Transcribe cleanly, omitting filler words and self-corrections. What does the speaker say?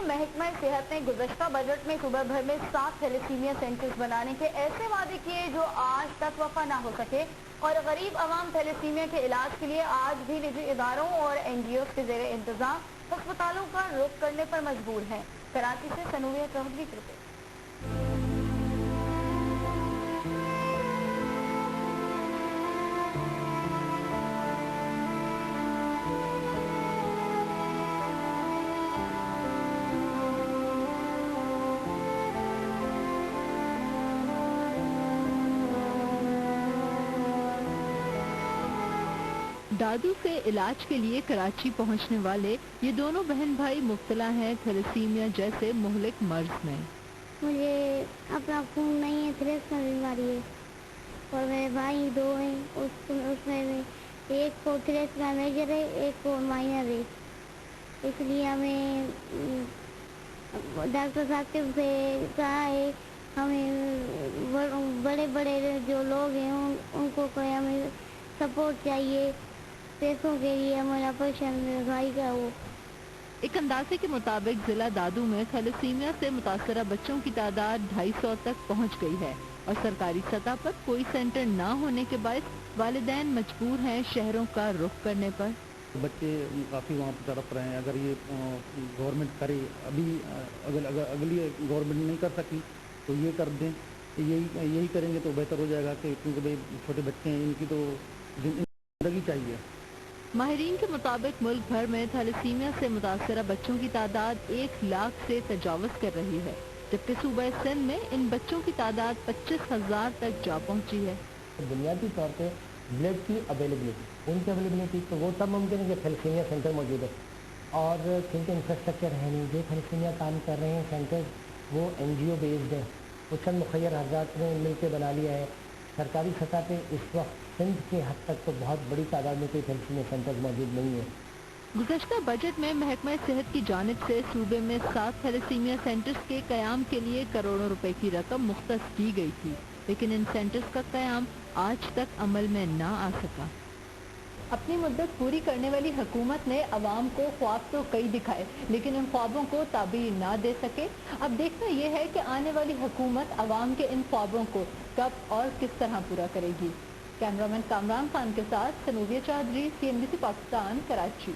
महकमा सेहत ने गुज़श्ता बजट में सूबे भर में 7 थैलेसीमिया सेंटर्स बनाने के ऐसे वादे किए जो आज तक वफा ना हो सके और गरीब आवाम थैलेसीमिया के इलाज के लिए आज भी निजी इदारों और NGOs के ज़ेरे इंतजाम अस्पतालों का रुख करने पर मजबूर हैं। कराची से सनूविया चौधरी की रिपोर्ट। दादू से इलाज के लिए कराची पहुंचने वाले ये दोनों बहन भाई मुब्तला हैं थैलेसीमिया जैसे मुहलिक मर्ज में। मुझे अपना खून नहीं है, थैलेसीमिया बीमारी है और मेरे भाई दो हैं। उसमें एक को थैलेसीमिया मेजर है, एक को माइनर है। इसलिए हमें डॉक्टर साहब से कहा है हमें बड़े बड़े जो लोग हैं उनको कोई हमें सपोर्ट चाहिए पैसों के लिए। हमारा ऑपरेशन भाई का वो एक अंदाजे के मुताबिक जिला दादू में थैलेसीमिया से मुतासरा बच्चों की तादाद 250 तक पहुंच गई है और सरकारी सतह पर कोई सेंटर न होने के बायस वालिदैन मजबूर हैं शहरों का रुख करने पर। बच्चे काफ़ी वहाँ पर तड़प रहे हैं। अगर ये गवर्नमेंट करे, अभी अगली गवर्नमेंट नहीं कर सकी तो ये कर दें, यही करेंगे तो बेहतर हो जाएगा कि क्योंकि भाई छोटे बच्चे हैं, इनकी तो जिंदगी चाहिए। माहिरीन के मुताबिक मुल्क भर में थैलेसीमिया से मुतासरा बच्चों की तादाद 1 लाख से तजावज़ कर रही है, जबकि सूबे सिंध में इन बच्चों की तादाद 25,000 तक जा पहुंची है। बुनियादी तौर पे ब्लड की अवेलेबिलिटी, उनकी अवेलेबिलिटी तो वो तब मुमकिन है कि थैलेसीमिया सेंटर मौजूद है और क्योंकि इंफ्रास्ट्रक्चर है नहीं। जो थैलेसीमिया काम कर रहे हैं सेंटर वो NGO बेस्ड है, वो चंद मुखैर हज़रात ने मिलकर बना लिया है। सरकारी सतह पे इस वक्त सिंध के हद तक तो बहुत बड़ी तादाद में कोई थैलेसीमिया सेंटर मौजूद नहीं है। गुज़श्ता बजट में महकमा सेहत की जानिब से सूबे में 7 थैलेसीमिया सेंटर्स के क़याम के लिए करोड़ों रुपए की रकम मुख्तस की गई थी, लेकिन इन सेंटर्स का क़याम आज तक अमल में न आ सका। अपनी मुद्दत पूरी करने वाली हुकूमत ने अवाम को ख्वाब तो कई दिखाए, लेकिन इन ख्वाबों को ताबीर ना दे सके। अब देखना यह है कि आने वाली हुकूमत अवाम के इन ख्वाबों को कब और किस तरह पूरा करेगी। कैमरामैन कामरान खान के साथ सनूविया चौधरी, CNBC पाकिस्तान, कराची।